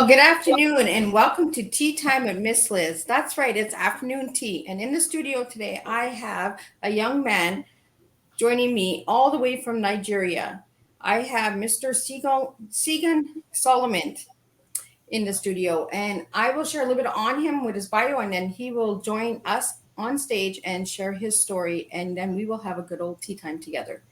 Well, good afternoon and welcome to Tea Time with Miss Liz. That's right, it's afternoon tea. And in the studio today, I have a young man joining me all the way from Nigeria. I have Mr. Segun Solomon in the studio, and I will share a little bit on him with his bio, and then he will join us on stage and share his story, and then we will have a good old tea time together.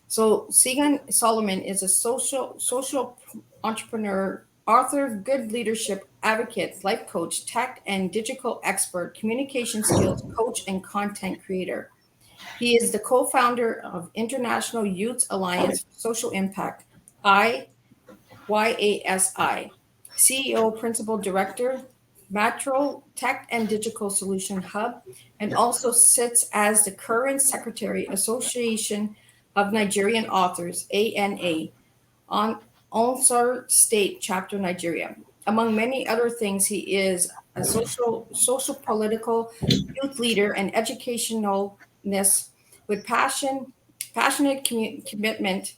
So Segun Solomon is a social entrepreneur, author, good leadership advocate, life coach, tech and digital expert, communication skills coach, and content creator. He is the co-founder of International Youth Alliance for Social Impact, IYASI, CEO, Principal Director, Matro Tech and Digital Solution Hub, and also sits as the current Secretary, Association of Nigerian Authors, ANA, on Ansar State Chapter Nigeria. Among many other things, he is a social political youth leader and educationalness with passionate commitment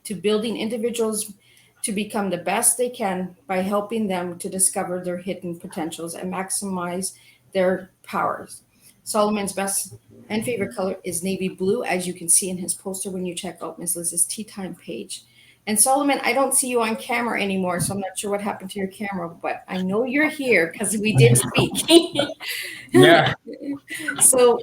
to building individuals to become the best they can by helping them to discover their hidden potentials and maximize their powers. Solomon's best and favorite color is navy blue, as you can see in his poster when you check out Ms. Liz's Tea Time page. And Solomon, I don't see you on camera anymore, so I'm not sure what happened to your camera, but I know you're here because we did speak. Yeah. So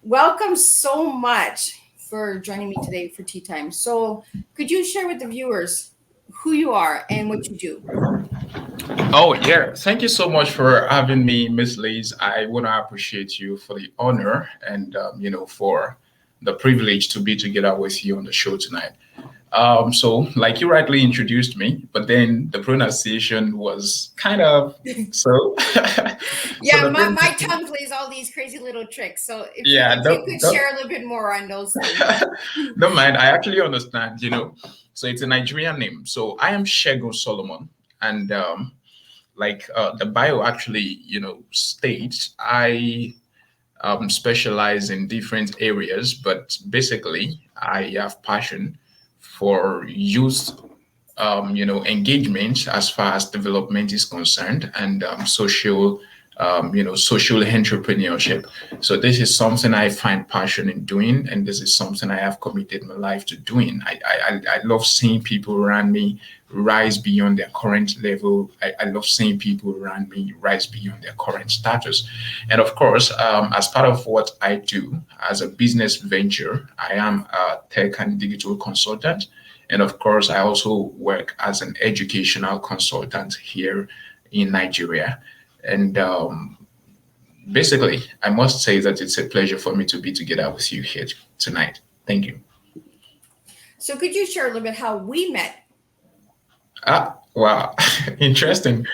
welcome so much for joining me today for Tea Time. So could you share with the viewers who you are and what you do? Oh, yeah. Thank you so much for having me, Miss Liz. I want to appreciate you for the honor and, for the privilege to be together with you on the show tonight. So, like you rightly introduced me, but then the pronunciation was kind of so. So Yeah, the my pronunciation, tongue plays all these crazy little tricks. So yeah, if you could share a little bit more on those things. don't mind. I actually understand. So it's a Nigerian name. So I am Segun Solomon, and the bio actually, states, I specialize in different areas, but basically I have passion for youth engagement as far as development is concerned, and social entrepreneurship. So this is something I find passion in doing, and this is something I have committed my life to doing. I love seeing people around me rise beyond their current level. I love seeing people around me rise beyond their current status. And of course, as part of what I do as a business venture, I am a tech and digital consultant. And of course, I also work as an educational consultant here in Nigeria. And basically, I must say that it's a pleasure for me to be together with you here tonight. Thank you. So could you share a little bit how we met? Ah, wow, interesting.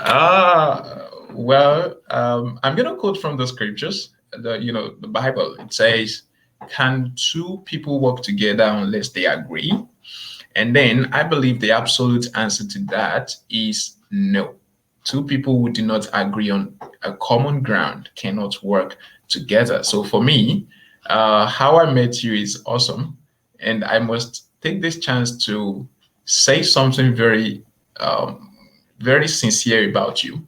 I'm gonna quote from the scriptures. The Bible. It says, "Can two people work together unless they agree?" And then I believe the absolute answer to that is no. Two people who do not agree on a common ground cannot work together. So for me, how I met you is awesome. And I must take this chance to say something very sincere about you.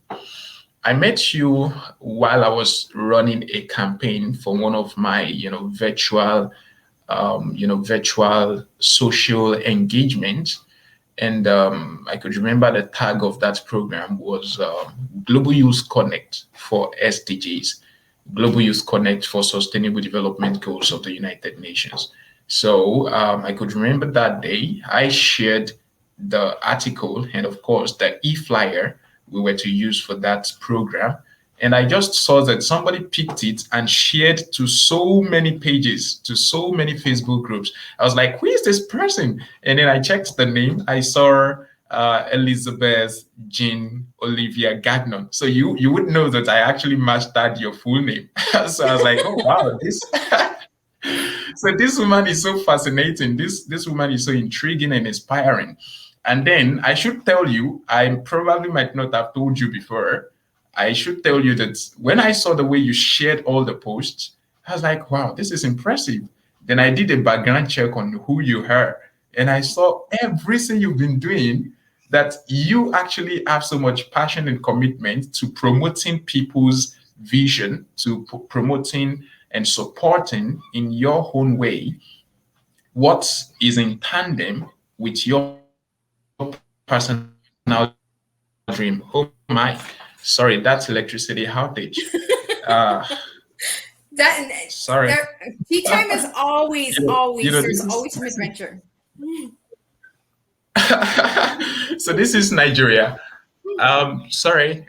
I met you while I was running a campaign for one of my, virtual social engagement. And I could remember the tag of that program was Global Youth Connect for SDGs, Global Youth Connect for Sustainable Development Goals of the United Nations. So I could remember that day I shared the article and, of course, the e-flyer we were to use for that program. And I just saw that somebody picked it and shared to so many pages, to so many Facebook groups. I was like, who is this person? And then I checked the name. I saw Elizabeth Jean Olivia Gagnon. So you would know that I actually matched that your full name. So I was like, oh wow, this so this woman is so fascinating. This woman is so intriguing and inspiring. And then I should tell you, I probably might not have told you before. I should tell you that when I saw the way you shared all the posts, I was like, wow, this is impressive. Then I did a background check on who you are, and I saw everything you've been doing that you actually have so much passion and commitment to promoting people's vision, to promoting and supporting in your own way what is in tandem with your personal dream. Oh my, sorry, that's electricity outage. Uh, That Sorry. there tea time is always, always, This there's is always some adventure. so this is Nigeria. Sorry.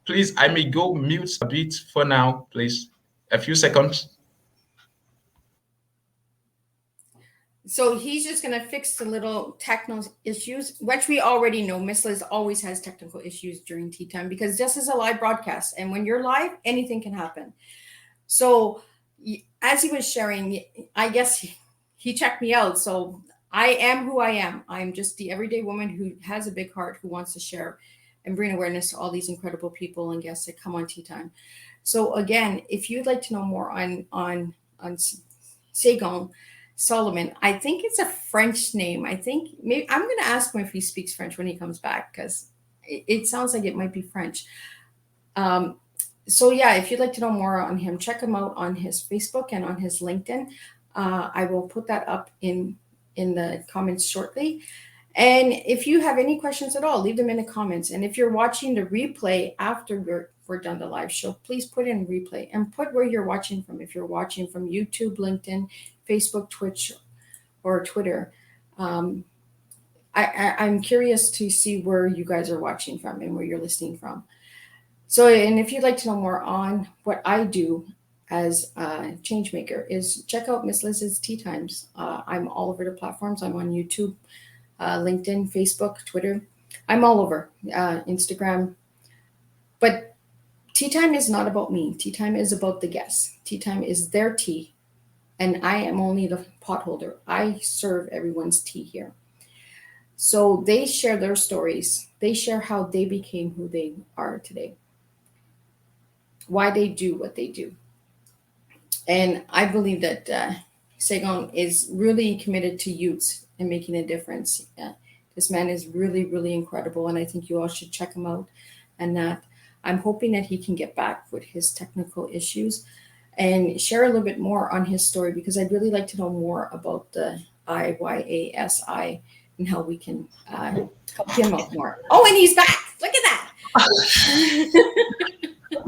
Please, I may go mute a bit for now, please. A few seconds. So he's just gonna fix the little technical issues, which we already know. Miss Liz always has technical issues during tea time because this is a live broadcast, and when you're live, anything can happen. So as he was sharing, I guess he checked me out. So I am who I am. I'm just the everyday woman who has a big heart, who wants to share and bring awareness to all these incredible people and guests that come on tea time. So again, if you'd like to know more on Segun Solomon, I think it's a French name. I think maybe I'm going to ask him if he speaks French when he comes back because it sounds like it might be French. Um, so yeah, if you'd like to know more on him, check him out on his Facebook and on his LinkedIn. I will put that up in the comments shortly. And if you have any questions at all, leave them in the comments. And if you're watching the replay after we're done the live show, please put in replay and put where you're watching from. If you're watching from YouTube, LinkedIn, Facebook, Twitch, or Twitter, I'm curious to see where you guys are watching from and where you're listening from. So, and if you'd like to know more on what I do as a change maker, is check out Miss Liz's Tea Times. I'm all over the platforms. I'm on YouTube, LinkedIn, Facebook, Twitter. I'm all over, Instagram. But tea time is not about me. Tea time is about the guests. Tea time is their tea, and I am only the pot holder. I serve everyone's tea here. So they share their stories. They share how they became who they are today, why they do what they do. And I believe that Segun is really committed to youths and making a difference. This man is really, really incredible, and I think you all should check him out. And that I'm hoping that he can get back with his technical issues and share a little bit more on his story because I'd really like to know more about the IYASI and how we can help him out more. Oh, and he's back! Look at that!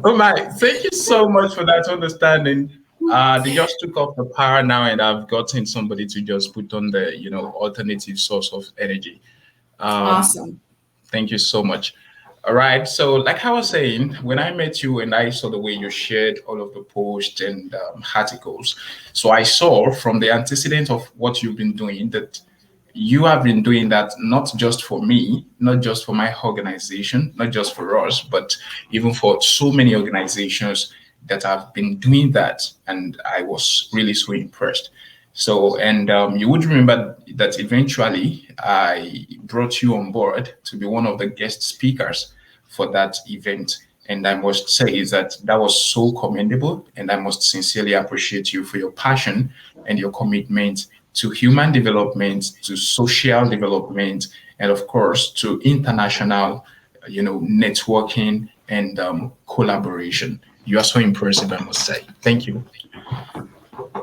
Oh my, thank you so much for that understanding. They just took off the power now, and I've gotten somebody to just put on the, alternative source of energy. Um, Awesome. Thank you so much. All right. So, like I was saying, when I met you and I saw the way you shared all of the posts and articles, so I saw from the antecedent of what you've been doing that you have been doing that not just for me, not just for my organization, not just for us, but even for so many organizations that have been doing that. And I was really so impressed. So, and you would remember that eventually I brought you on board to be one of the guest speakers for that event. And I must say is that that was so commendable. And I must sincerely appreciate you for your passion and your commitment to human development, to social development, and of course to international, networking and collaboration. You are so impressive, I must say. Thank you.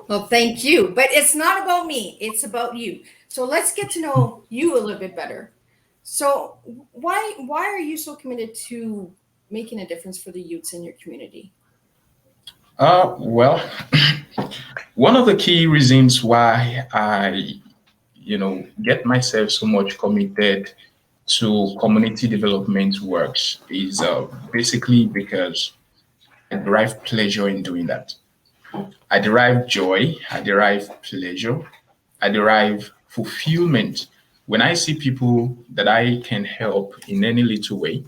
Well, thank you. But it's not about me, it's about you. So let's get to know you a little bit better. So why are you so committed to making a difference for the youths in your community? Well, one of the key reasons why I, get myself so much committed to community development works is basically because I derive pleasure in doing that. I derive joy, I derive pleasure, I derive fulfillment. When I see people that I can help in any little way,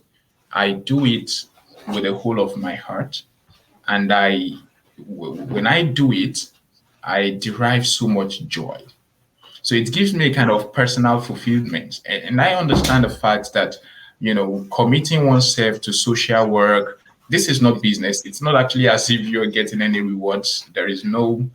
I do it with the whole of my heart. And when I do it, I derive so much joy. So it gives me a kind of personal fulfillment. And I understand the fact that, committing oneself to social work, this is not business. It's not actually as if you're getting any rewards. There is no,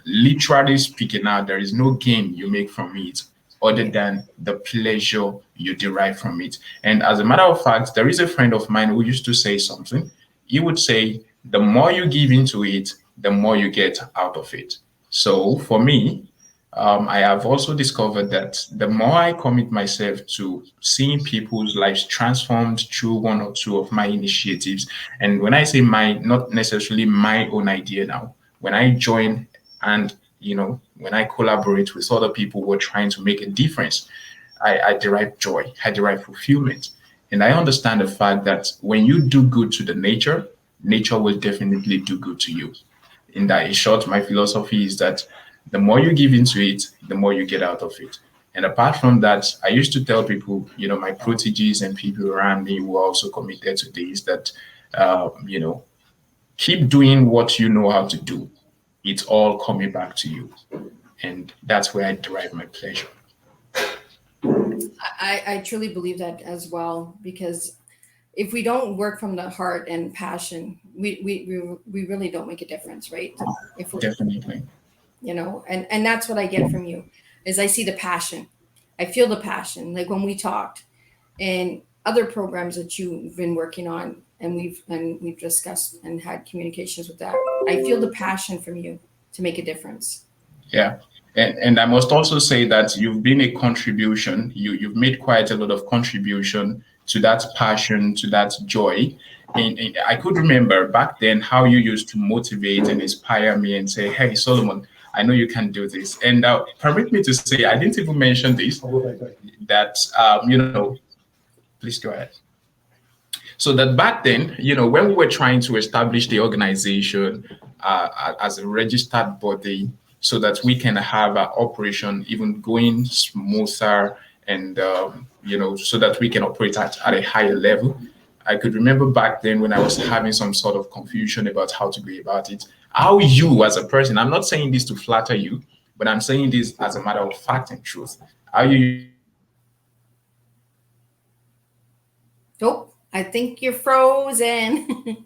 literally speaking out, there is no gain you make from it. other Right. than the pleasure you derive from it. And as a matter of fact, there is a friend of mine who used to say something. He would say, the more you give into it, the more you get out of it. So for me, I have also discovered that the more I commit myself to seeing people's lives transformed through one or two of my initiatives, and when I say my, not necessarily my own idea now, when I join and when I collaborate with other people who are trying to make a difference, I derive joy, I derive fulfillment. And I understand the fact that when you do good to the nature, nature will definitely do good to you. In that, in short, my philosophy is that the more you give into it, the more you get out of it. And apart from that, I used to tell people, my proteges and people around me who are also committed to this, that, keep doing what you know how to do. It's all coming back to you. And that's where I derive my pleasure. I truly believe that as well, because if we don't work from the heart and passion, we really don't make a difference, right? If we're, Definitely. and that's what I get from you, is I see the passion. I feel the passion. Like when we talked and other programs that you've been working on, and we've discussed and had communications with that. I feel the passion from you to make a difference. Yeah. And I must also say that you've been a contribution. You've made quite a lot of contribution to that passion, to that joy. And I could remember back then how you used to motivate and inspire me and say, "Hey, Solomon, I know you can do this." And permit me to say, I didn't even mention this, that, please go ahead. So that back then, when we were trying to establish the organization as a registered body, so that we can have our operation even going smoother, and so that we can operate at a higher level. I could remember back then when I was having some sort of confusion about how to go about it. How you, as a person, I'm not saying this to flatter you, but I'm saying this as a matter of fact and truth. How you used to motivate me and inspire me to say, "Hey, Solomon, I know you Nope, can I do this." think you're And frozen.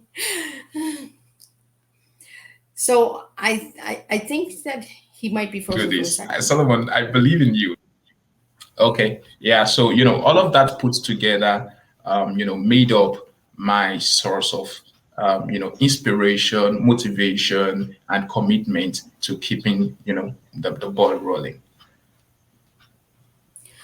So I think that he might be frozen for a second. Solomon, I believe in you. Okay. Yeah. So, all of that put together, made up my source of, inspiration, motivation, and commitment to keeping, the ball rolling.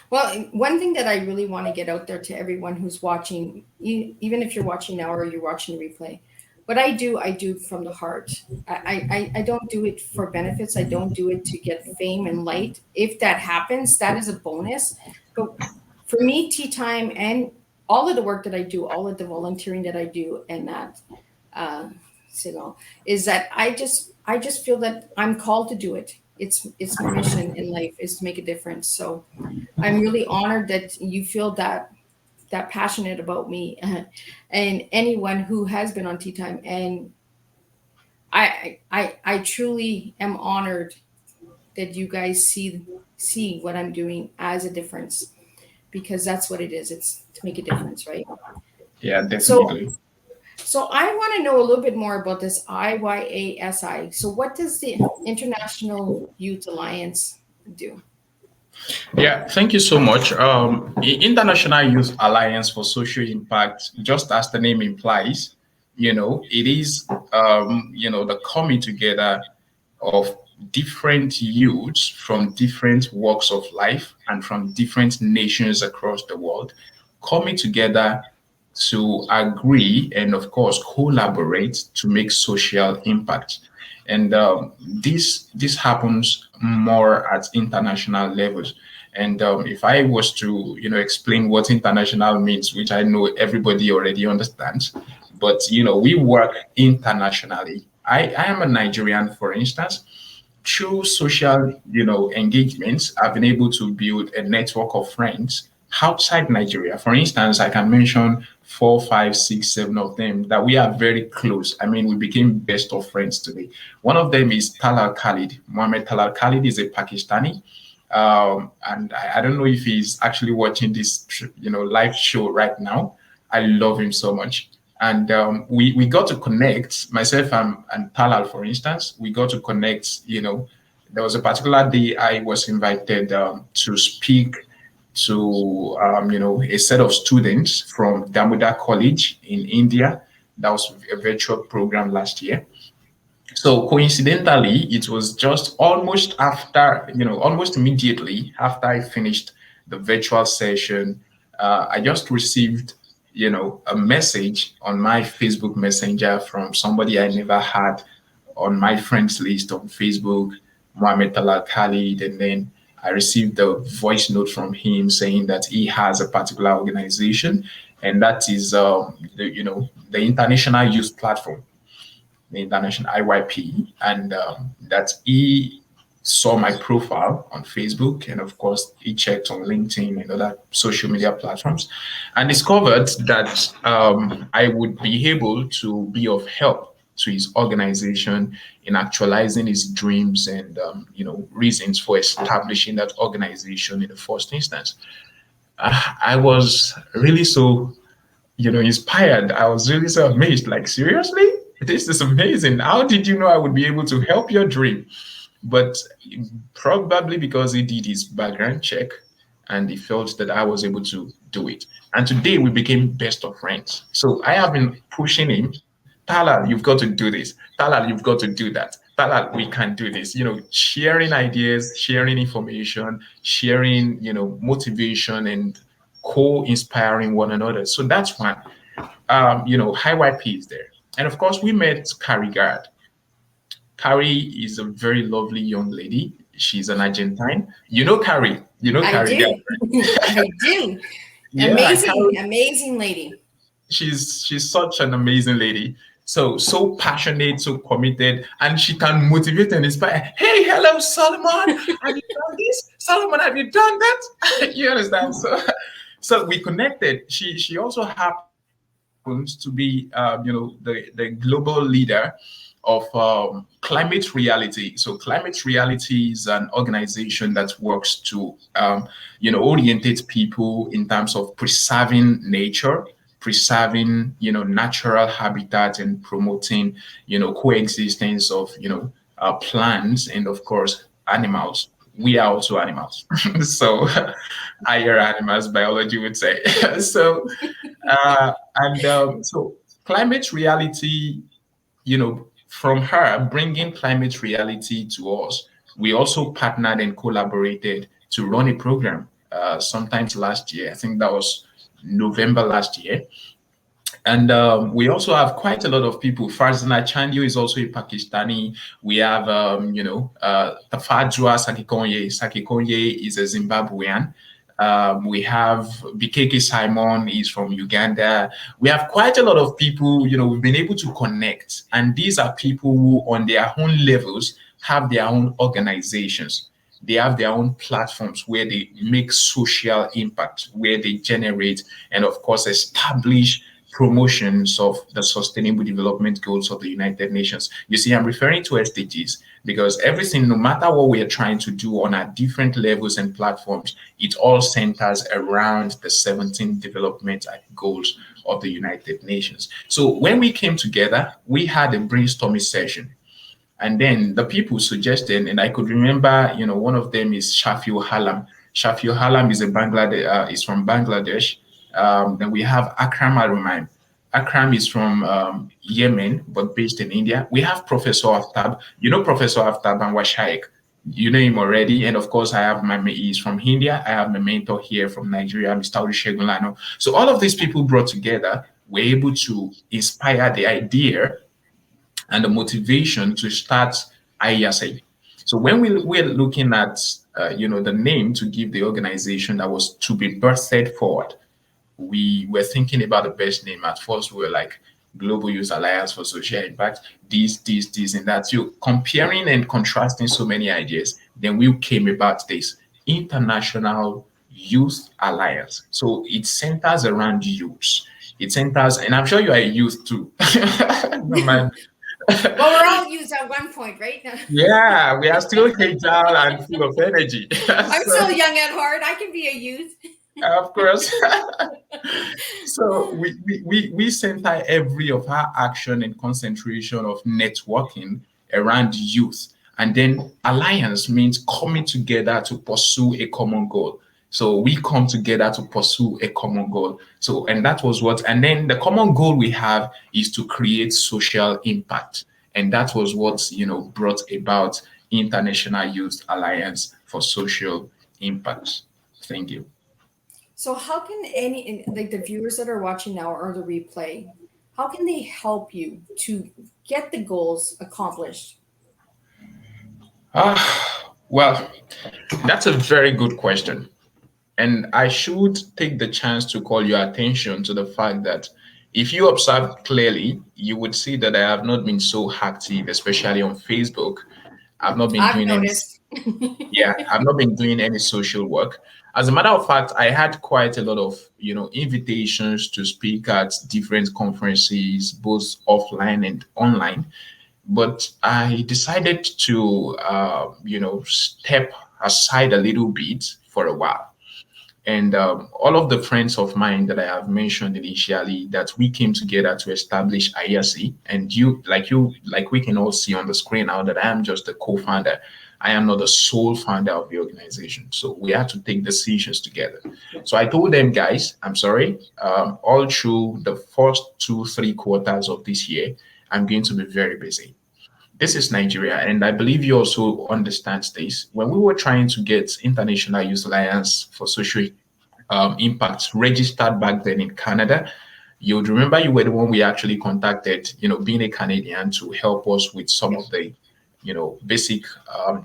Well, one thing that I really want to get out there to everyone who's watching, even if you're watching now or you're watching the replay, what I do from the heart. I don't do it for benefits. I don't do it to get fame and light. If that happens, that is a bonus. But for me, tea time and all of the work that I do, all of the volunteering that I do, and that, uh, is that I just feel that I'm called to do it. It's my mission in life is to make a difference. So I'm really honored that you feel that passionate about me, and anyone who has been on Tea Time. And I truly am honored that you guys see what I'm doing as a difference, because that's what it is. It's to make a difference, right? Yeah, So definitely. so I want to know a little bit more about this IYASI. So what does the International Youth Alliance do? Yeah, thank you so much. International Youth Alliance for Social Impact, just as the name implies, it is, the coming together of different youths from different walks of life and from different nations across the world coming together to agree and, of course, collaborate to make social impact. And this happens more at international levels. And if I was to, explain what international means, which I know everybody already understands, but we work internationally. I am a Nigerian, for instance. Through social, engagements, I've been able to build a network of friends outside Nigeria. For instance, I can mention four, five, six, seven of them that we are very close. I mean, we became best of friends today. One of them is Talal Khalid. Mohammed Talal Khalid is a Pakistani. And I don't know if he's actually watching this, live show right now. I love him so much. And we got to connect, myself and Talal, for instance, we got to connect, there was a particular day I was invited to speak to a set of students from Damodar College in India. That was a virtual program last year. So coincidentally, it was just almost after, almost immediately after I finished the virtual session, I just received, a message on my Facebook Messenger from somebody I never had on my friends list on Facebook, Mohammed Talal Khalid, and then I received a voice note from him saying that he has a particular organization, and that is, the International Youth Platform, the international IYP, and that he saw my profile on Facebook, and of course he checked on LinkedIn and other social media platforms, and discovered that I would be able to be of help to his organization in actualizing his dreams and reasons for establishing that organization in the first instance. I was really so inspired. I was really so amazed. Like, seriously? This is amazing. How did you know I would be able to help your dream? But probably because he did his background check and he felt that I was able to do it. And today we became best of friends. So I have been pushing him, Talal, you've got to do this. Talal, you've got to do that. Talal, we can do this. Sharing ideas, sharing information, sharing, motivation and co-inspiring one another. So that's one. HYP is there. And of course, we met Carrie Gard. Carrie is a very lovely young lady. She's an Argentine. Carrie. You know I Carrie Gard. do. I do. Yeah, Amazing, amazing lady. she's such an amazing lady. So passionate, so committed, and she can motivate and inspire. Hey, hello, Solomon. Have you done this? Solomon, have you done that? You understand? So we connected. She also happens to be the global leader of Climate Reality. So Climate Reality is an organization that works to orientate people in terms of preserving nature, preserving natural habitat, and promoting coexistence of plants and of course animals. We are also animals. So higher animals, biology would say. So climate reality, from her bringing climate reality to us, we also partnered and collaborated to run a program sometimes last year. I think that was November last year. And we also have quite a lot of people. Farzana Chandio is also a Pakistani. We have, Tafadwa Sakikonye. Sakikonye is a Zimbabwean. We have Bikeke Simon is from Uganda. We have quite a lot of people, we've been able to connect. And these are people who, on their own levels, have their own organizations. They have their own platforms where they make social impact, where they generate and, of course, establish promotions of the Sustainable Development Goals of the United Nations. You see, I'm referring to SDGs because everything, no matter what we are trying to do on our different levels and platforms, it all centers around the 17 development goals of the United Nations. So when we came together, we had a brainstorming session. And then the people suggested, and I could remember, one of them is Shafiul Halam. Shafiul Halam is is from Bangladesh. Then we have Akram Arumain. Akram is from Yemen, but based in India. We have Professor Aftab. Professor Aftab and Washaik. You know him already. And of course, I have he's from India. I have my mentor here from Nigeria, Mr. Olusegun Lano. So all of these people brought together were able to inspire the idea and the motivation to start IASA. So when we were looking at, the name to give the organization that was to be birthed forward, we were thinking about the best name. At first, we were like Global Youth Alliance for Social Impact, this, and that. So comparing and contrasting so many ideas, then we came about this International Youth Alliance. So it centers around youth. It centers, and I'm sure you are a youth too. No, man. Well, we're all used at one point, right? Yeah, we are still agile and full of energy. I'm So, still young at heart. I can be a youth. of course. So we center every of our action and concentration of networking around youth. And then alliance means coming together to pursue a common goal. So we come together to pursue a common goal. So, and that was what, and then the common goal we have is to create social impact. And that was what, brought about International Youth Alliance for Social Impact. Thank you. So how can any, like the viewers that are watching now or the replay, how can they help you to get the goals accomplished? Well, that's a very good question. And I should take the chance to call your attention to the fact that if you observe clearly, you would see that I have not been so active, especially on Facebook. I've not been I've doing any, noticed. yeah, I've not been doing any social work. As a matter of fact, I had quite a lot of, invitations to speak at different conferences, both offline and online. But I decided to, step aside a little bit for a while. And all of the friends of mine that I have mentioned initially, that we came together to establish IRC. And like we can all see on the screen now, that I am just the co-founder. I am not the sole founder of the organization. So we had to take decisions together. So I told them, guys, I'm sorry. All through the first 2, 3 quarters of this year, I'm going to be very busy. This is Nigeria, and I believe you also understand this. When we were trying to get International Youth Alliance for Social Impact registered back then in Canada, you would remember you were the one we actually contacted, being a Canadian, to help us with some of the, basic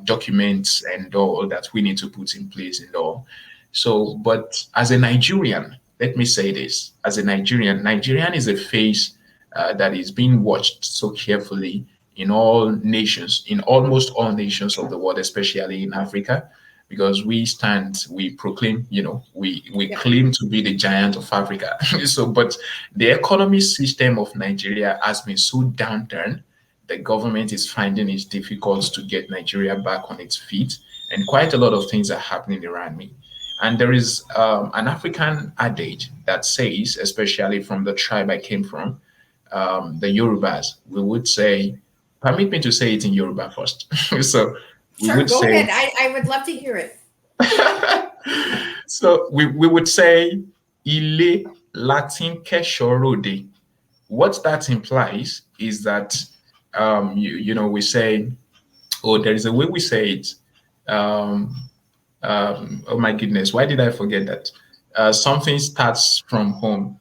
documents and all that we need to put in place and all. So, but as a Nigerian, let me say this: as a Nigerian is a face that is being watched so carefully in all nations, in almost all nations of the world, especially in Africa, because we proclaim, we Yep. claim to be the giant of Africa. So, but the economy system of Nigeria has been so downturned. The government is finding it difficult to get Nigeria back on its feet, and quite a lot of things are happening around me. And there is an African adage that says, especially from the tribe I came from, the Yorubas, we would say, permit me to say it in Yoruba first. So we Sure, would go say, ahead. I would love to hear it. so we would say, Ile Latin Keshorode. What that implies is that, we say, oh, there is a way we say it. Um, oh my goodness, why did I forget that? Something starts from home.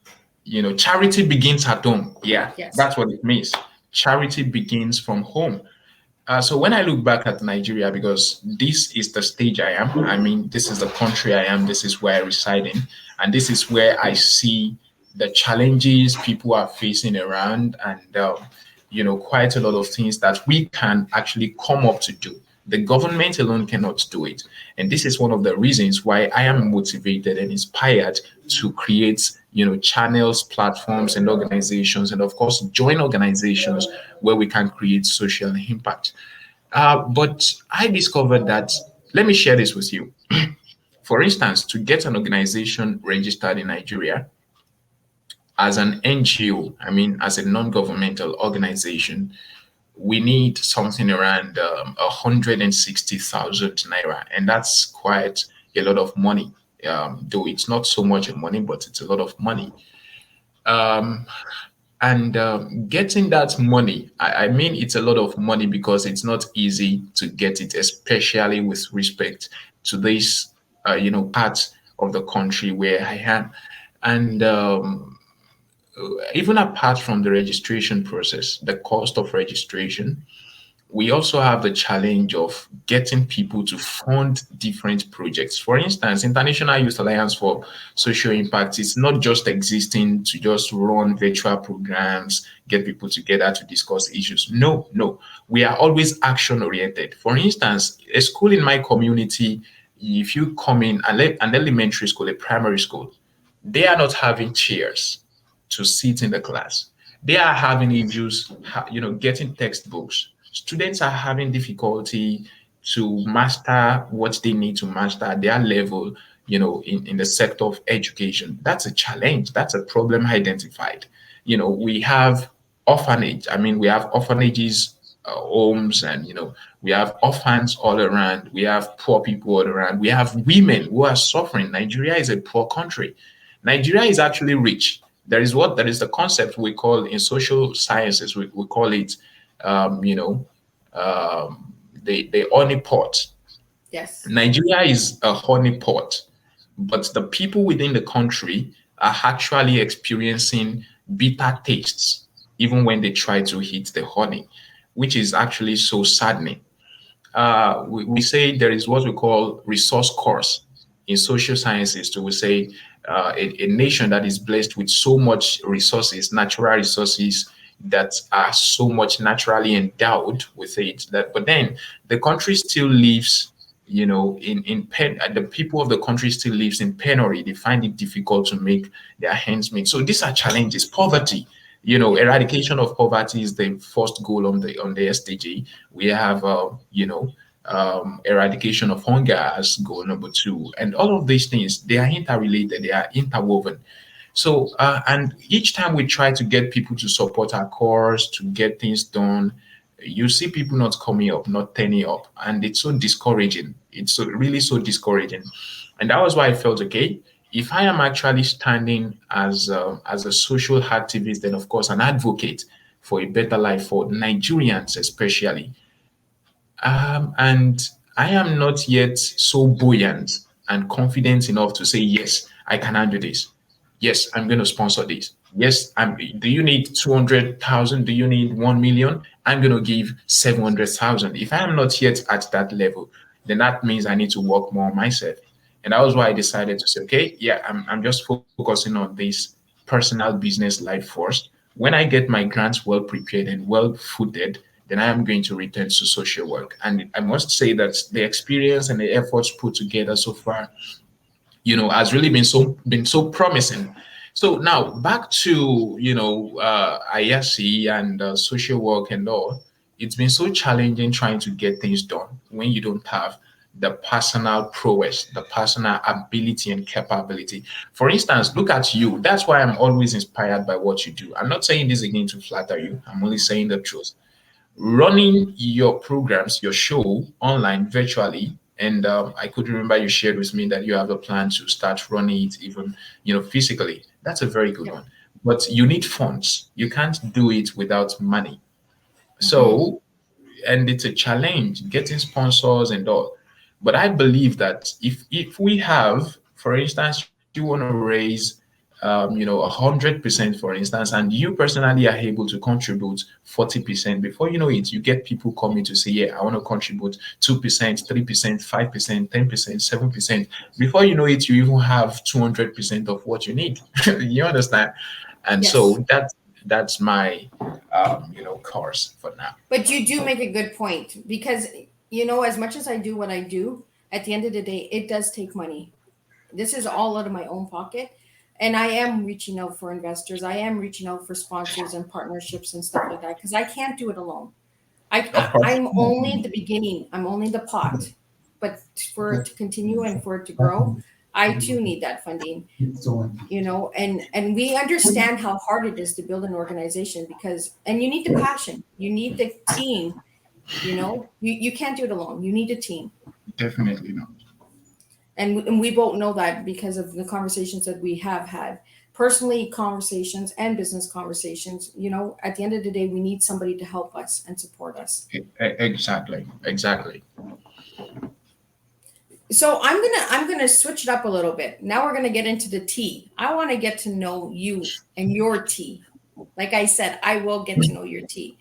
Charity begins at home. Yeah, Yes. that's what it means. Charity begins from home. So when I look back at Nigeria, because this is the stage I am, I mean, this is the country I am, this is where I reside in, and this is where I see the challenges people are facing around, and quite a lot of things that we can actually come up to do. The government alone cannot do it, and this is one of the reasons why I am motivated and inspired to create, channels, platforms, and organizations, and of course, join organizations where we can create social impact. But I discovered that, let me share this with you. For instance, to get an organization registered in Nigeria as an NGO, I mean, as a non governmental organization, we need something around 160,000 naira. And that's quite a lot of money. Though it's not so much money, but it's a lot of money. Um, and getting that money, I mean, it's a lot of money because it's not easy to get it, especially with respect to this, part of the country where I am. And even apart from the registration process, the cost of registration, we also have the challenge of getting people to fund different projects. For instance, International Youth Alliance for Social Impact is not just existing to just run virtual programs, get people together to discuss issues. No, no. We are always action oriented. For instance, a school in my community, if you come in an elementary school, a primary school, they are not having chairs to sit in the class. They are having issues, getting textbooks. Students are having difficulty to master what they need to master at their level, in the sector of education. That's a challenge. That's a problem identified. We have orphanage. I mean, we have orphanages, homes, and We have orphans all around. We have poor people all around. We have women who are suffering. Nigeria is a poor country. Nigeria is actually rich. There is the concept we call in social sciences, we call it, you know, the honey pot. Yes. Nigeria is a honey pot, but the people within the country are actually experiencing bitter tastes even when they try to hit the honey, which is actually so saddening. We say there is what we call resource curse in social sciences. To we say a nation that is blessed with so much resources, natural resources that are so much naturally endowed with it, that but then the country still lives, in pen. The people of the country still lives in penury. They find it difficult to make their ends meet. So these are challenges. Poverty, Yeah. eradication of poverty is the first goal on the SDG. We have, eradication of hunger as goal number two, and all of these things, they are interrelated, they are interwoven. So, and each time we try to get people to support our cause, to get things done, you see people not coming up, not turning up, and it's so discouraging. It's so really so discouraging, and that was why I felt okay. If I am actually standing as a social activist, then of course an advocate for a better life for Nigerians, especially, and I am not yet so buoyant and confident enough to say, yes, I can handle this. Yes, I'm going to sponsor this. Yes, do you need 200,000? Do you need 1 million? I'm going to give 700,000. If I am not yet at that level, then that means I need to work more on myself. And that was why I decided to say, okay, yeah, I'm just focusing on this personal business life first. When I get my grants well prepared and well footed, then I am going to return to social work. And I must say that the experience and the efforts put together so far, has really been so promising. So now back to ISC and social work and all. It's been so challenging trying to get things done when you don't have the personal prowess, the personal ability and capability. For instance, look at you. That's why I'm always inspired by what you do. I'm not saying this again to flatter you. I'm only saying the truth. Running your programs, your show online virtually. And I could remember you shared with me that you have a plan to start running it even, physically. That's a very good Yep. one. But you need funds. You can't do it without money. Hmm. So, and it's a challenge getting sponsors and all. But I believe that if we have, for instance, you want to raise, 100%, for instance, and you personally are able to contribute 40%, before you know it, you get people coming to say, yeah, I want to contribute 2%, 3%, 5%, 10%, 7%. Before you know it, you even have 200% of what you need. You understand? And Yes. so that's my course for now. But you do make a good point because, as much as I do what I do, at the end of the day, it does take money. This is all out of my own pocket. And I am reaching out for investors. I am reaching out for sponsors and partnerships and stuff like that because I can't do it alone. Of course. I'm only at the beginning. I'm only the pot. But for it to continue and for it to grow, I too need that funding. And we understand how hard it is to build an organization because and you need the passion, you need the team. You can't do it alone, you need a team. Definitely not. And we both know that because of the conversations that we have had, personally conversations and business conversations. At the end of the day, we need somebody to help us and support us. Exactly. Exactly. So I'm gonna switch it up a little bit. Now we're gonna get into the tea. I want to get to know you and your tea. Like I said, I will get to know your tea.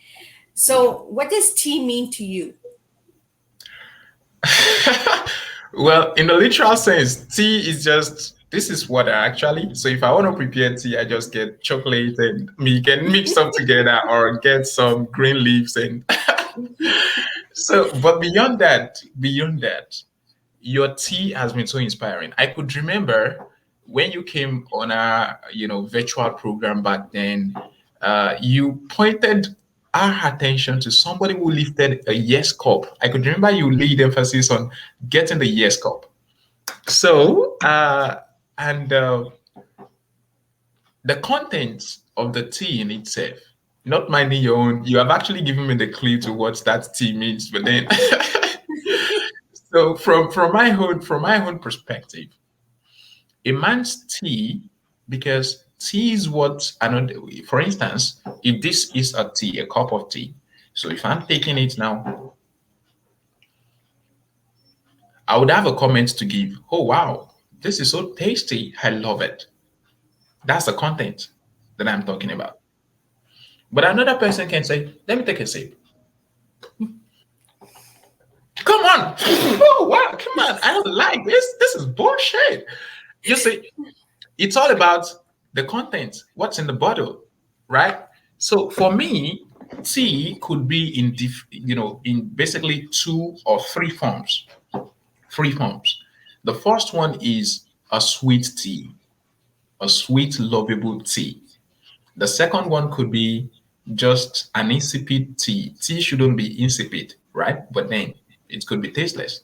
So what does tea mean to you? Well, in the literal sense, tea is just this is water actually. So if I want to prepare tea, I just get chocolate and milk and mix them together or get some green leaves and so but beyond that, your tea has been so inspiring. I could remember when you came on our, virtual program back then, you pointed our attention to somebody who lifted a yes cup. I could remember you laid emphasis on getting the yes cup. So, and the contents of the tea in itself. Not minding your own. You have actually given me the clue to what that tea means, but then so from my own perspective, a man's tea, because tea is what another. For instance, if this is a tea, a cup of tea, so if I'm taking it now, I would have a comment to give. Oh wow, this is so tasty. I love it. That's the content that I'm talking about. But another person can say, let me take a sip. Come on. Oh wow, come on. I don't like this. This is bullshit. You see, it's all about the content, what's in the bottle, right? So for me, tea could be in basically two or three forms. Three forms. The first one is a sweet tea, a sweet, lovable tea. The second one could be just an insipid tea. Tea shouldn't be insipid, right? But then it could be tasteless.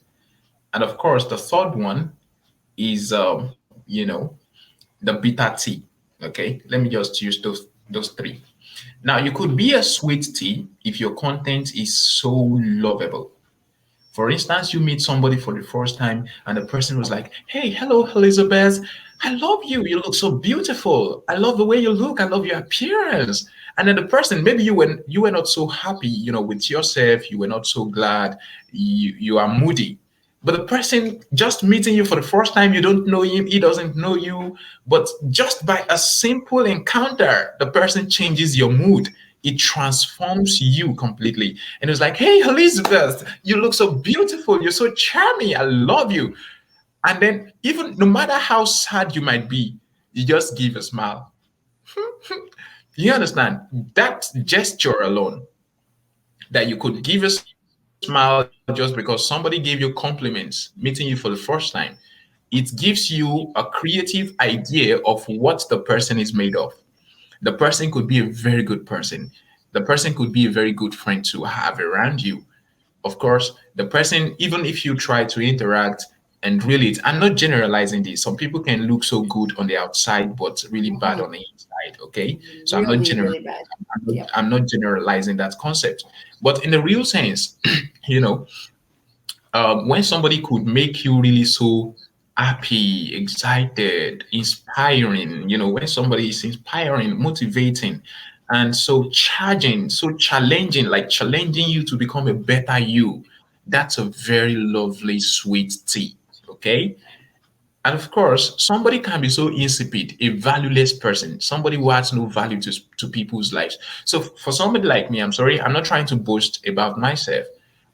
And of course, the third one is, the bitter tea. Okay, let me just use those three. Now, you could be a sweet tea if your content is so lovable. For instance, you meet somebody for the first time and the person was like, hey, hello, Elizabeth. I love you. You look so beautiful. I love the way you look. I love your appearance. And then the person, maybe you were not so happy, with yourself. You were not so glad. You are moody. But the person just meeting you for the first time, you don't know him, he doesn't know you. But just by a simple encounter, the person changes your mood. It transforms you completely. And it's like, hey, Elizabeth, you look so beautiful. You're so charming. I love you. And then, even no matter how sad you might be, you just give a smile. You understand? That gesture alone, that you could give a smile just because somebody gave you compliments, meeting you for the first time, it gives you a creative idea of what the person is made of. The person could be a very good person. The person could be a very good friend to have around you. Of course, the person, even if you try to interact and really, I'm not generalizing this. Some people can look so good on the outside, but really bad on Mhm. the inside. Okay. So Really, really bad. Yep. I'm not generalizing that concept. But in the real sense, you know, when somebody could make you really so happy, excited, inspiring, when somebody is inspiring, motivating, and so charging, so challenging, like challenging you to become a better you, that's a very lovely, sweet tea. Okay. And of course, somebody can be so insipid, a valueless person, somebody who has no value to people's lives. So for somebody like me, I'm sorry, I'm not trying to boast about myself.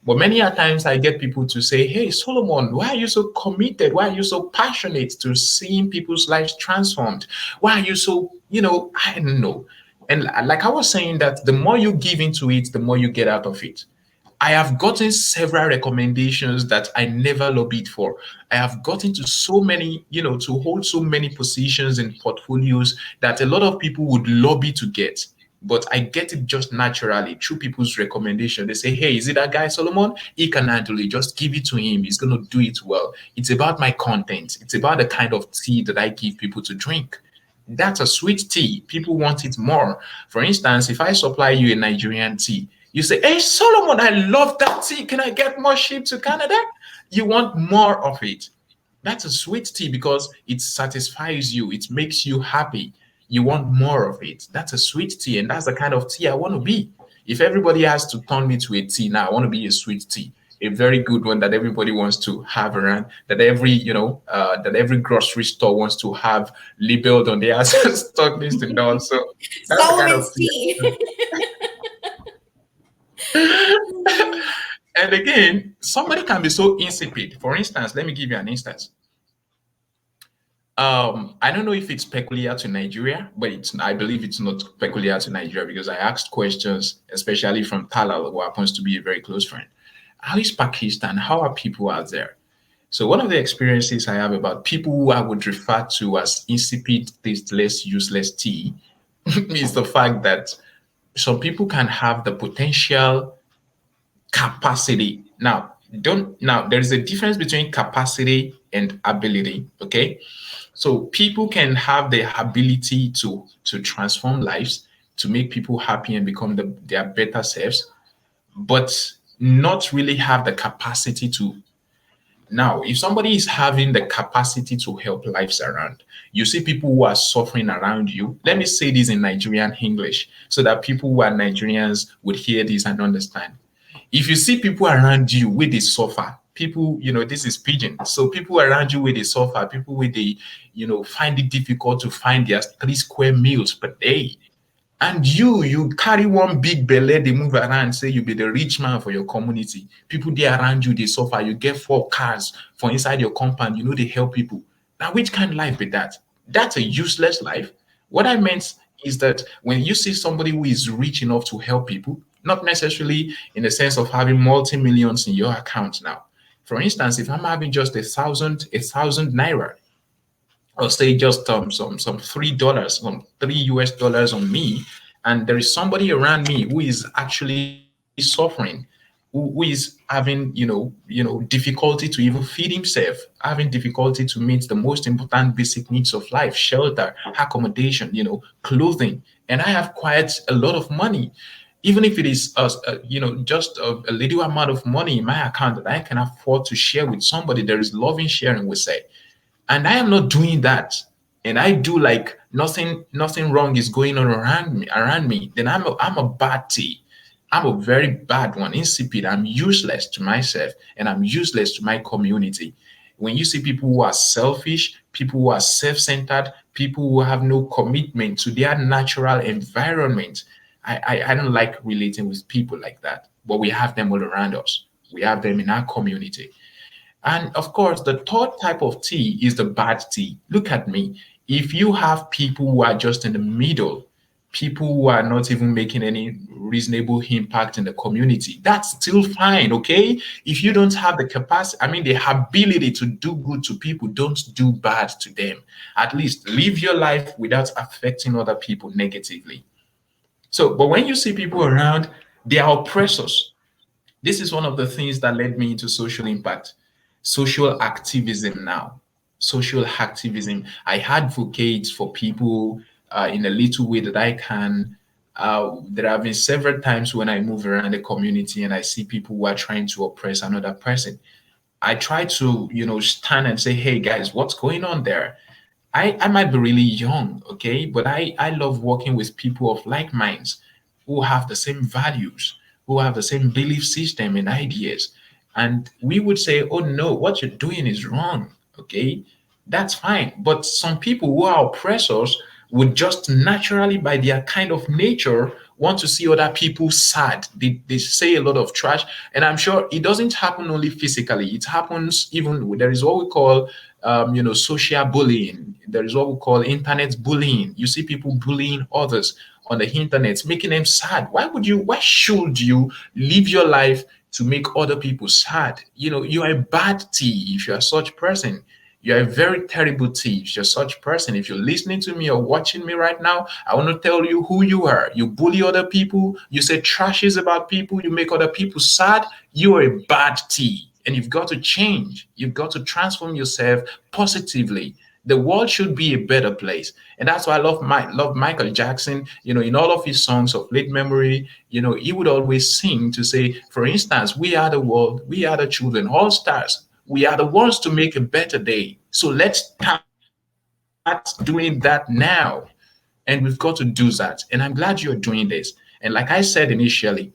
But many a times I get people to say, hey, Solomon, why are you so committed? Why are you so passionate to seeing people's lives transformed? Why are you so, I don't know. And like I was saying, that the more you give into it, the more you get out of it. I have gotten several recommendations that I never lobbied for. I have gotten to so many, to hold so many positions in portfolios that a lot of people would lobby to get. But I get it just naturally through people's recommendation. They say, hey, is it that guy, Solomon? He can handle it. Just give it to him. He's going to do it well. It's about my content, it's about the kind of tea that I give people to drink. That's a sweet tea. People want it more. For instance, if I supply you a Nigerian tea, you say, hey, Solomon, I love that tea. Can I get more ship to Canada? You want more of it. That's a sweet tea because it satisfies you, it makes you happy. You want more of it. That's a sweet tea, and that's the kind of tea I want to be. If everybody has to turn me to a tea now, I want to be a sweet tea, a very good one that everybody wants to have around, that every grocery store wants to have labeled on their stock list and all. So that's the kind of Solomon's tea. tea. And again, somebody can be so insipid. For instance, let me give you an instance. I don't know if it's peculiar to Nigeria, but I believe it's not peculiar to Nigeria because I asked questions, especially from Talal, who happens to be a very close friend. How is Pakistan? How are people out there? So one of the experiences I have about people who I would refer to as insipid, tasteless, useless tea is the fact that some people can have the potential capacity. Now there is a difference between capacity and ability. Okay, so people can have the ability to transform lives, to make people happy and become their better selves, but not really have the capacity to. Now, if somebody is having the capacity to help lives around, you see people who are suffering around you. Let me say this in Nigerian English so that people who are Nigerians would hear this and understand. If you see people around you with they suffer, people, this is pigeon. So people around you with they suffer, people with they, find it difficult to find their 3 square meals per day, and you carry one big belly, they move around, say you be the rich man for your community. People there around you, they suffer. You get 4 cars for inside your compound, they help people. Now, which kind of life be that? That's a useless life. What I meant is that when you see somebody who is rich enough to help people, not necessarily in the sense of having multi-millions in your account now. For instance, if I'm having just a thousand naira, or say just some $3, some $3 on me, and there is somebody around me who is actually suffering, who is having difficulty to even feed himself, having difficulty to meet the most important basic needs of life, shelter, accommodation, clothing, and I have quite a lot of money. Even if it is just a little amount of money in my account that I can afford to share with somebody, there is loving sharing, we say, and I am not doing that, and I do like nothing wrong is going on around me, then I'm a bad tea. I'm a very bad one, insipid. I'm useless to myself and I'm useless to my community. When you see people who are selfish, people who are self-centered, people who have no commitment to their natural environment, I don't like relating with people like that. But we have them all around us. We have them in our community. And of course, the third type of tea is the bad tea. Look at me. If you have people who are just in the middle, people who are not even making any reasonable impact in the community, that's still fine, okay? If you don't have the capacity, I mean, the ability to do good to people, don't do bad to them. At least live your life without affecting other people negatively. So, but when you see people around, they are oppressors. This is one of the things that led me into social impact, social activism now. Social activism. I advocate for people in a little way that I can. There have been several times when I move around the community and I see people who are trying to oppress another person. I try to, stand and say, hey guys, what's going on there? I might be really young, okay, but I love working with people of like minds who have the same values, who have the same belief system and ideas. And we would say, oh no, what you're doing is wrong, okay? That's fine. But some people who are oppressors would just naturally, by their kind of nature, want to see other people sad. They say a lot of trash. And I'm sure it doesn't happen only physically, it happens even, there is what we call social bullying. There is what we call internet bullying. You see people bullying others on the internet, making them sad. Why should you live your life to make other people sad? You are a bad tea if you are such person. You're a very terrible thief. You're such person. If you're listening to me or watching me right now, I want to tell you who you are. You bully other people. You say trashes about people. You make other people sad. You are a bad thief. And you've got to change. You've got to transform yourself positively. The world should be a better place. And that's why I love Michael Jackson. In all of his songs of late memory, he would always sing to say, for instance, we are the world, we are the children, all stars. We are the ones to make a better day. So let's start doing that now. And we've got to do that. And I'm glad you're doing this. And like I said initially,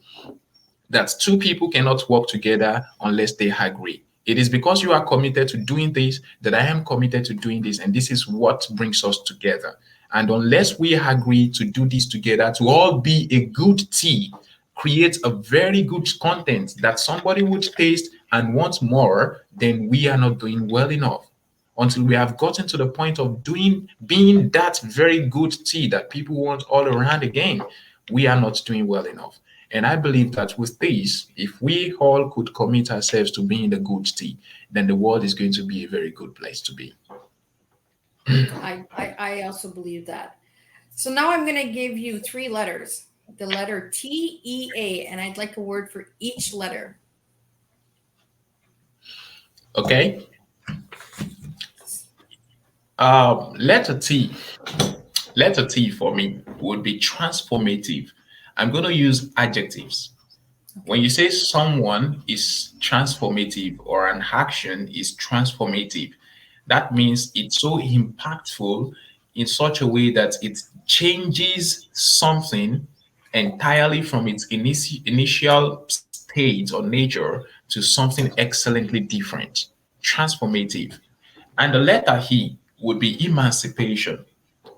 that two people cannot work together unless they agree. It is because you are committed to doing this that I am committed to doing this. And this is what brings us together. And unless we agree to do this together, to all be a good team, create a very good content that somebody would taste and want more, then we are not doing well enough. Until we have gotten to the point of being that very good tea that people want all around again, we are not doing well enough. And I believe that with this, if we all could commit ourselves to being the good tea, then the world is going to be a very good place to be. I also believe that. So now I'm going to give you three letters. The letter T, E, A, and I'd like a word for each letter. Okay. Letter T. Letter T for me would be transformative. I'm going to use adjectives. When Okay. you say someone is transformative or an action is transformative, that means it's so impactful in such a way that it changes something entirely from its initial state or nature to something excellently different, transformative. And the letter E would be emancipation.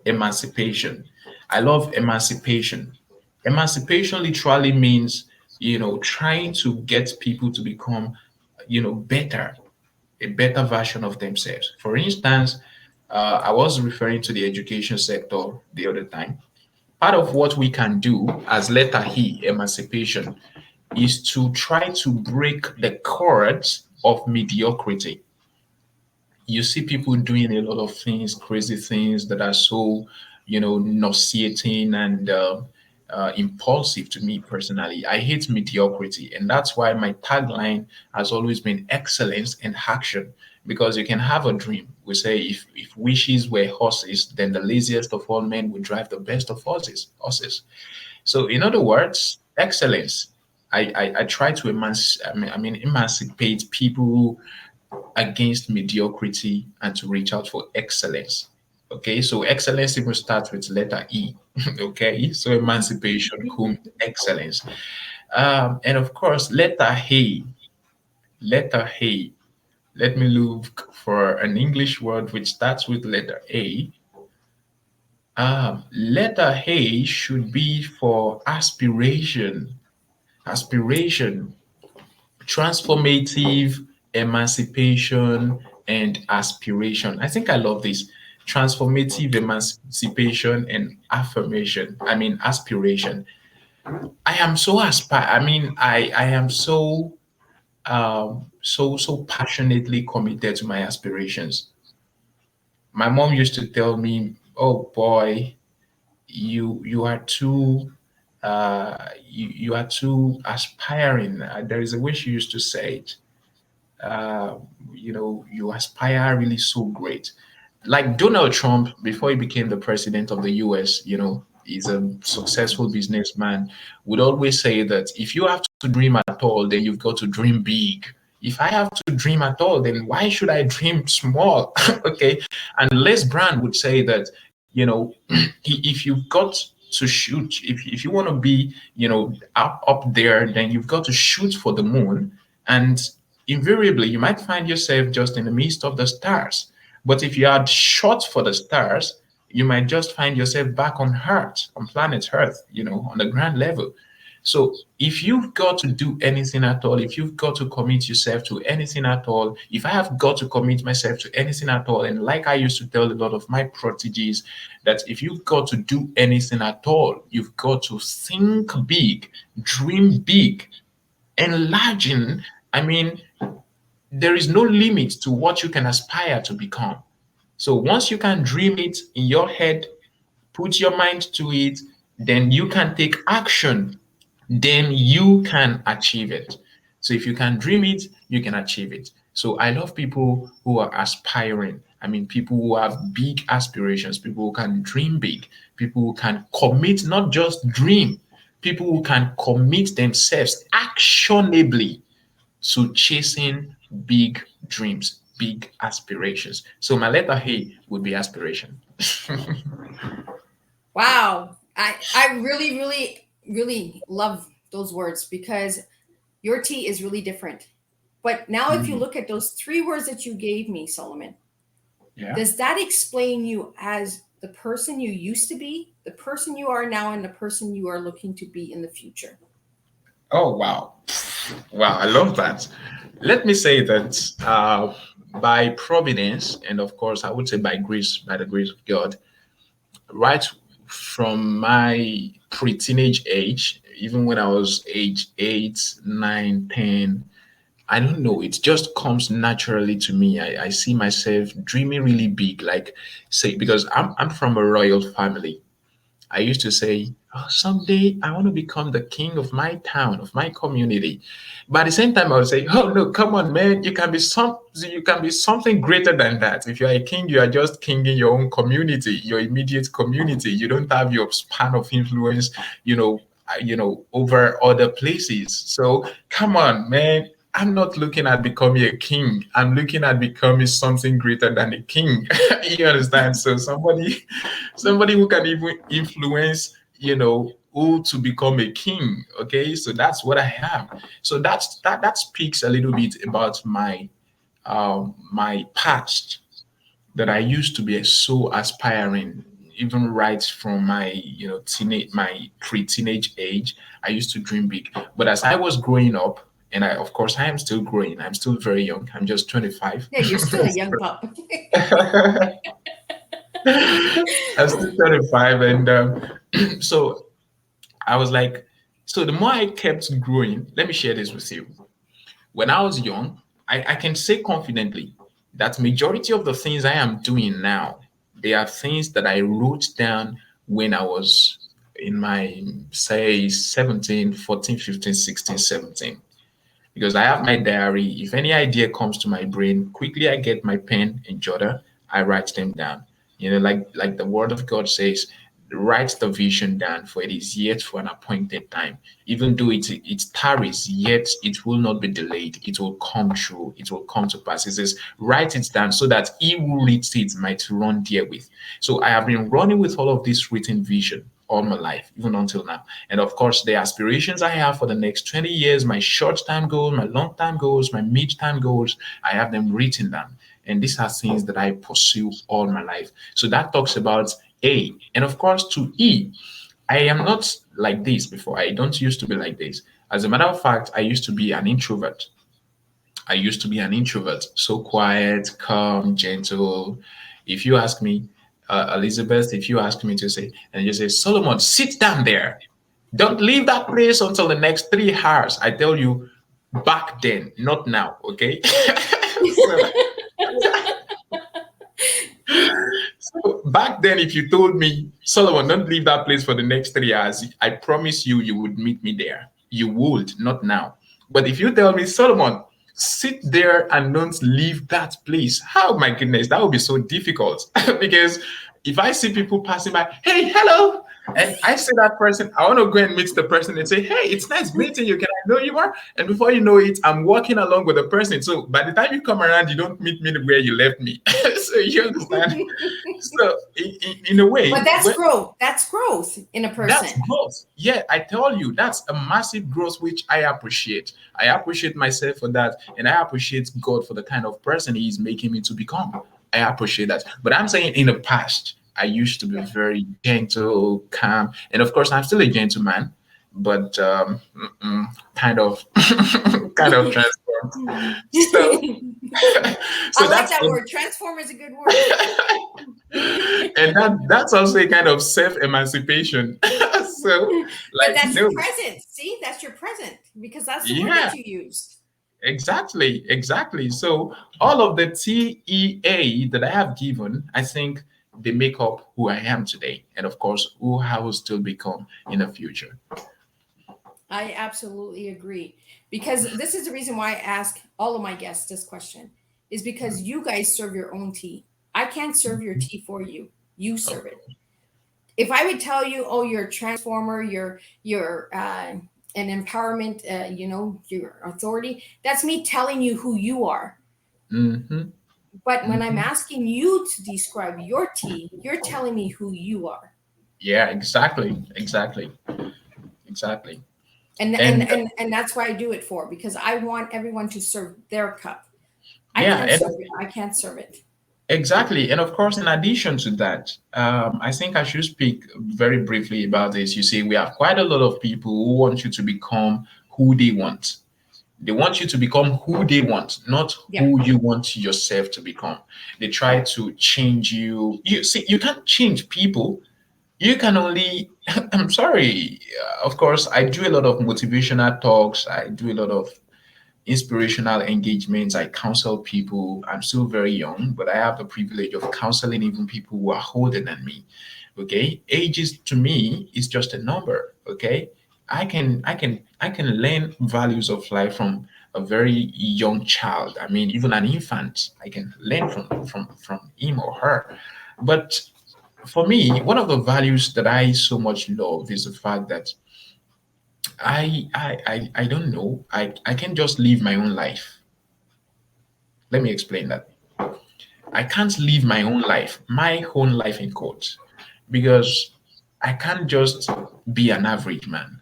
Emancipation. I love emancipation. Emancipation literally means, trying to get people to become, better, a better version of themselves. For instance, I was referring to the education sector the other time. Part of what we can do as letter E, emancipation, is to try to break the cords of mediocrity. You see people doing a lot of things, crazy things that are so, nauseating and impulsive to me personally. I hate mediocrity, and that's why my tagline has always been excellence and action. Because you can have a dream. We say if wishes were horses, then the laziest of all men would drive the best of horses. Horses. So, in other words, excellence. I try to emancipate people against mediocrity and to reach out for excellence. Okay, so excellence even starts with letter E. Okay, so emancipation, whom excellence. And of course, letter A. Let me look for an English word which starts with letter A. Letter A should be for aspiration. Aspiration, transformative, emancipation, and aspiration. I think I love this. Transformative, emancipation, and affirmation. I mean, aspiration. I am so aspire. I am so so passionately committed to my aspirations. My mom used to tell me, "Oh boy, you are too you are too aspiring." There is a way she used to say it. uh, you aspire really so great. Like Donald Trump, before he became the president of the US, he's a successful businessman, would always say that if you have to dream at all, then you've got to dream big. If I have to dream at all, then why should I dream small? Okay. And Les Brown would say that, if you've got to shoot, if you want to be, up there, then you've got to shoot for the moon. And invariably, you might find yourself just in the midst of the stars. But if you had shot for the stars, you might just find yourself back on Earth, on planet Earth, on the ground level. So if you've got to do anything at all, if you've got to commit yourself to anything at all, if I have got to commit myself to anything at all, and like I used to tell a lot of my proteges, that if you've got to do anything at all, you've got to think big, dream big, enlarging. I mean, there is no limit to what you can aspire to become. So once you can dream it in your head, put your mind to it, then you can take action, then you can achieve it. So if you can dream it, you can achieve it. So I love people who are aspiring. I mean, people who have big aspirations, people who can dream big, people who can commit, not just dream, people who can commit themselves actionably to chasing big dreams, big aspirations. So my letter A would be aspiration. Wow. I really, really, really love those words because your T is really different. But now, if you Mhm. look at those three words that you gave me, Solomon, Yeah. does that explain you as the person you used to be, the person you are now, and the person you are looking to be in the future? Oh, wow. Wow, I love that. Let me say that by providence, and of course, I would say by grace, by the grace of God, right from my pre teenage age, even when I was age 8, 9, 10, I don't know, it just comes naturally to me. I see myself dreaming really big, like, say, because I'm from a royal family. I used to say, oh, someday I want to become the king of my town, of my community. But at the same time, I would say, oh no, come on, man, you can be something greater than that. If you're a king, you are just king in your own community, your immediate community. You don't have your span of influence, over other places. So come on, man. I'm not looking at becoming a king. I'm looking at becoming something greater than a king. You understand? So somebody who can even influence, who to become a king. Okay, so that's what I am. So that speaks a little bit about my past, that I used to be so aspiring, even right from my my pre-teenage age. I used to dream big, but as I was growing up, and of course I am still growing. I'm still very young. I'm just 25. Yeah, you're still a young pup. I'm still 25, and so I was like, so the more I kept growing, let me share this with you. When I was young, I can say confidently that majority of the things I am doing now, they are things that I wrote down when I was in my, say, 17, 14, 15, 16, 17. Because I have my diary. If any idea comes to my brain, quickly I get my pen and jotter, I write them down. Like the word of God says, write the vision down, for it is yet for an appointed time. Even though it tarries, yet it will not be delayed. It will come true. It will come to pass. It says, write it down so that he who reads it might run therewith. So I have been running with all of this written vision all my life, even until now. And of course, the aspirations I have for the next 20 years, my short time goals, my long time goals, my mid time goals, I have them written down. And these are things that I pursue all my life. So that talks about A. And of course, to E, I am not like this before. I don't used to be like this. As a matter of fact, I used to be an introvert. I used to be an introvert, so quiet, calm, gentle. If you ask me, Elizabeth, if you ask me to say, and you say, Solomon, sit down there. Don't leave that place until the next 3 hours. I tell you, back then, not now, okay? so, so back then, if you told me, Solomon, don't leave that place for the next 3 hours, I promise you, you would meet me there. You would, not now. But if you tell me, Solomon, sit there and don't leave that place, oh my goodness, that would be so difficult. Because if I see people passing by, hey, hello, and I see that person, I want to go and meet the person and say, hey, it's nice meeting you. Can I know you more? And before you know it, I'm walking along with the person. So by the time you come around, you don't meet me where you left me. So you understand? So in a But way, that's growth. That's growth in a that's person. growth. Yeah, I tell you, that's a massive growth which I appreciate. I appreciate myself for that, and I appreciate God for the kind of person He is making me to become. I appreciate that. But I'm saying in the past, I used to be Yeah. very gentle, calm, and of course, I'm still a gentleman, but kind of, kind of transformed. So, so I like that's that word. Transform is a good word. and that's also a kind of self-emancipation. So, But like, that's your no, present. See, that's your present because that's the word yeah, that you used. exactly, exactly. So all of the TEA that I have given, I think they make up who I am today, and of course, who I will still become in the future. I absolutely agree because this is the reason why I ask all of my guests this question is because you guys serve your own tea. I can't serve your tea for you. You serve it. Okay. If I would tell you, oh, you're a transformer, you're an empowerment, your authority, that's me telling you who you are. Mm-hmm. But when I'm Mm-hmm. asking you to describe your tea, you're telling me who you are. Yeah, exactly, exactly, exactly. And And and and that's why I do it for because I want everyone to serve their cup. I yeah, can't and serve it. I can't serve it. exactly. And of course, in addition to that, I think I should speak very briefly about this. You see, we have quite a lot of people who want you to become who they want. They want you to become who they want, not Yeah. who you want yourself to become. They try to change you. You see, you can't change people. You can only, I'm sorry. Of course, I do a lot of motivational talks. I do a lot of inspirational engagements. I counsel people. I'm still very young, but I have the privilege of counseling even people who are older than me. Okay, ages to me is just a number. Okay, I can learn values of life from a very young child. I mean, even an infant, I can learn from him or her. But for me, one of the values that I so much love is the fact that I don't know. I can just live my own life. Let me explain that. I can't live my own life in quotes, because I can't just be an average man.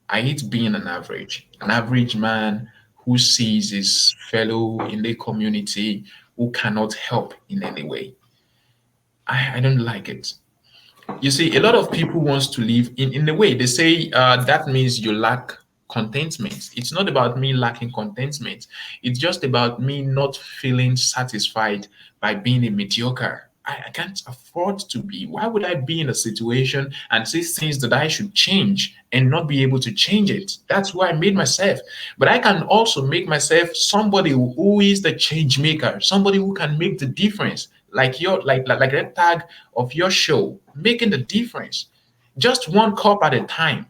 I hate being an average man who sees his fellow in the community who cannot help in any way. I don't like it. You see, a lot of people wants to live in a way they say that means you lack contentment. It's not about me lacking contentment. It's just about me not feeling satisfied by being a mediocre. I can't afford to be. Why would I be in a situation and see things that I should change and not be able to change it? That's why I made myself. But I can also make myself somebody who is the change maker, somebody who can make the difference. Like that tag of your show, making the difference. Just one cup at a time,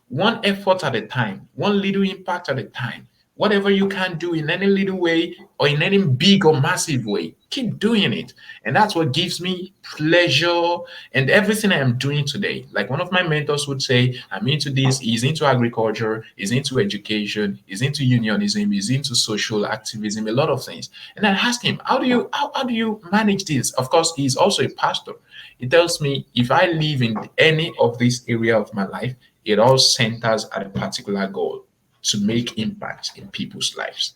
one effort at a time, one little impact at a time. Whatever you can do in any little way or in any big or massive way, keep doing it. And that's what gives me pleasure and everything I am doing today. Like one of my mentors would say, I'm into this, he's into agriculture, he's into education, he's into unionism, he's into social activism, a lot of things. And I asked him, how do you manage this? Of course, he's also a pastor. He tells me if I live in any of this area of my life, it all centers at a particular goal to make impact in people's lives.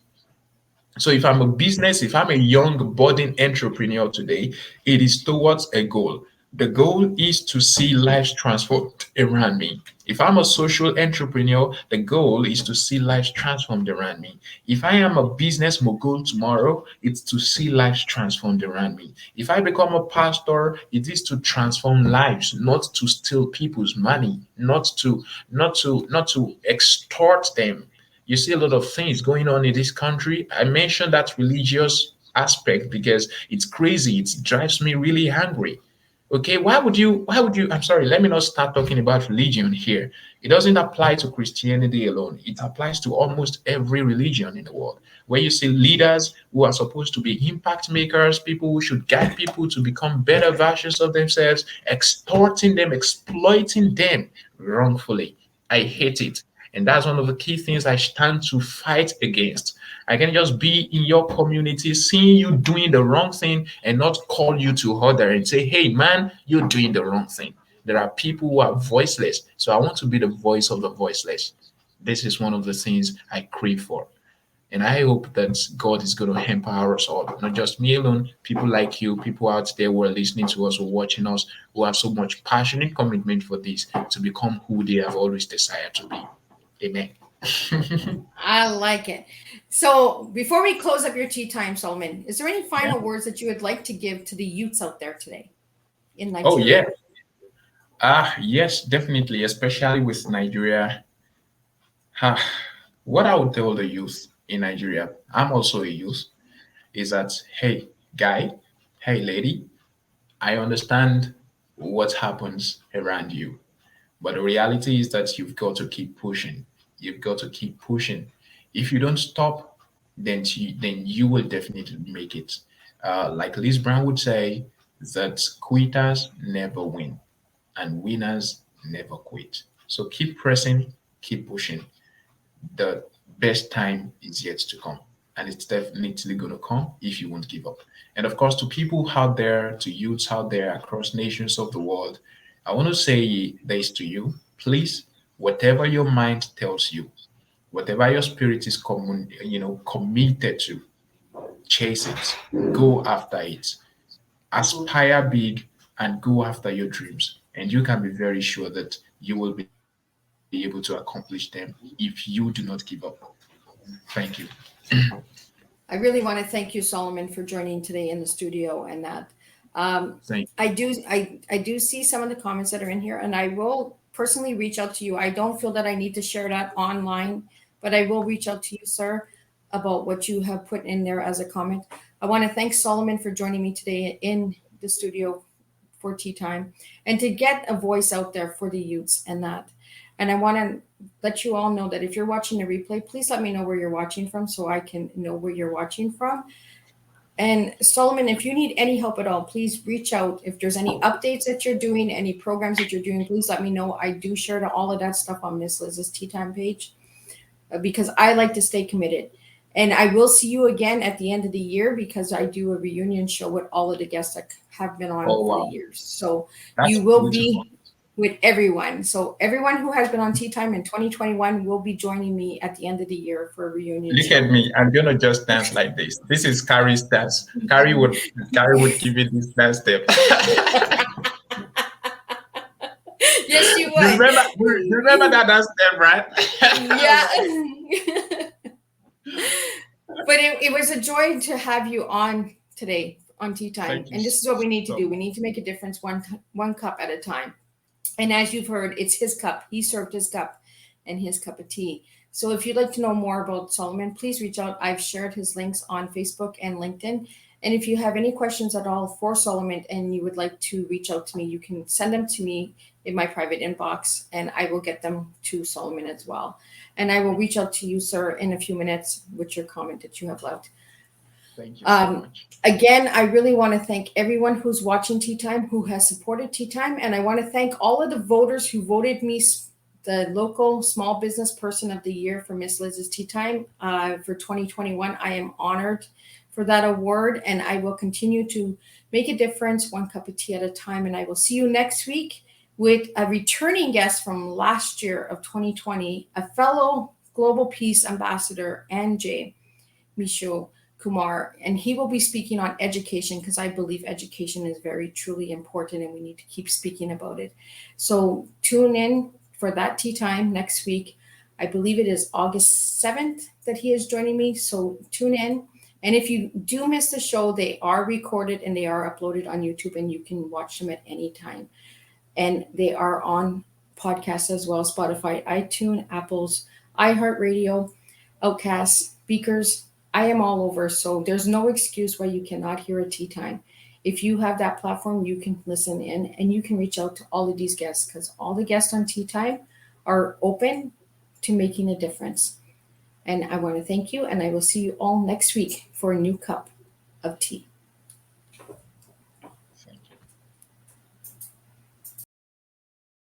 So if I'm a young budding entrepreneur today, it is towards a goal. The goal is to see lives transformed around me. If I'm a social entrepreneur, the goal is to see lives transformed around me. If I am a business mogul tomorrow, it's to see lives transformed around me. If I become a pastor, it is to transform lives, not to steal people's money, not to extort them. You see a lot of things going on in this country. I mentioned that religious aspect because it's crazy. It drives me really angry. Okay, I'm sorry, let me not start talking about religion here. It doesn't apply to Christianity alone. It applies to almost every religion in the world. Where you see leaders who are supposed to be impact makers, people who should guide people to become better versions of themselves, extorting them, exploiting them wrongfully. I hate it. And that's one of the key things I stand to fight against. I can just be in your community, seeing you doing the wrong thing and not call you to order and say, hey, man, you're doing the wrong thing. There are people who are voiceless. So I want to be the voice of the voiceless. This is one of the things I crave for. And I hope that God is going to empower us all, not just me alone, people like you, people out there who are listening to us or watching us, who have so much passionate commitment for this to become who they have always desired to be. Amen. I like it. So before we close up your tea time, Solomon, is there any Yeah. final words that you would like to give to the youths out there today in Oh, yeah. Nigeria? Yes, definitely, especially with Nigeria. Ah, what I would tell the youth in Nigeria, I'm also a youth, is that, hey, guy, hey, lady, I understand what happens around you. But the reality is that you've got to keep pushing. You've got to keep pushing. If you don't stop, then you will definitely make it. Like Liz Brown would say, that quitters never win and winners never quit. So keep pressing, keep pushing. The best time is yet to come. And it's definitely going to come if you won't give up. And of course, to people out there, to youths out there across nations of the world, I want to say this to you. Please, whatever your mind tells you, whatever your spirit is committed to, chase it, go after it, aspire big, and go after your dreams. And you can be very sure that you will be able to accomplish them if you do not give up. Thank you. I really want to thank you, Solomon, for joining today in the studio and that. Um, Thank you. I do see some of the comments that are in here, and I will personally reach out to you. I don't feel that I need to share that online, but I will reach out to you, sir, about what you have put in there as a comment. I want to thank Solomon for joining me today in the studio for tea time and to get a voice out there for the youths and that. And I want to let you all know that if you're watching the replay, please let me know where you're watching from so I can know where you're watching from. And Solomon, if you need any help at all, please reach out. If there's any updates that you're doing, any programs that you're doing, please let me know. I do share all of that stuff on Miss Liz's Tea Time page because I like to stay committed. And I will see you again at the end of the year because I do a reunion show with all of the guests that have been on Oh, for the wow. years. So That's you will beautiful. be with everyone. So everyone who has been on Tea Time in 2021 will be joining me at the end of the year for a reunion Look show. at me. I'm gonna just dance like this. This is Carrie's dance. Carrie would give you this dance step. Yes, you You would. remember you remember that dance step, right? Yeah. But it was a joy to have you on today on Tea Time. Thank you And this is what we need to so do. We much. need to make a difference one cup at a time. And as you've heard, it's his cup. He served his cup and his cup of tea. So if you'd like to know more about Solomon, please reach out. I've shared his links on Facebook and LinkedIn. And if you have any questions at all for Solomon and you would like to reach out to me, you can send them to me in my private inbox and I will get them to Solomon as well. And I will reach out to you, sir, in a few minutes with your comment that you have left. Thank you so much. Again, I really want to thank everyone who's watching Tea Time, who has supported Tea Time. And I want to thank all of the voters who voted me the local small business person of the year for Miss Liz's Tea Time for 2021. I am honored for that award and I will continue to make a difference one cup of tea at a time. And I will see you next week with a returning guest from last year of 2020, a fellow Global Peace Ambassador, Anjay Misho Kumar, and he will be speaking on education because I believe education is very truly important and we need to keep speaking about it. So tune in for that tea time next week. I believe it is August 7th that he is joining me. So tune in. And if you do miss the show, they are recorded and they are uploaded on YouTube and you can watch them at any time. And they are on podcasts as well, Spotify, iTunes, Apple's, iHeartRadio, Outcast, Speakers. I am all over. So there's no excuse why you cannot hear a tea time. If you have that platform, you can listen in and you can reach out to all of these guests because all the guests on Tea Time are open to making a difference. And I want to thank you and I will see you all next week for a new cup of tea.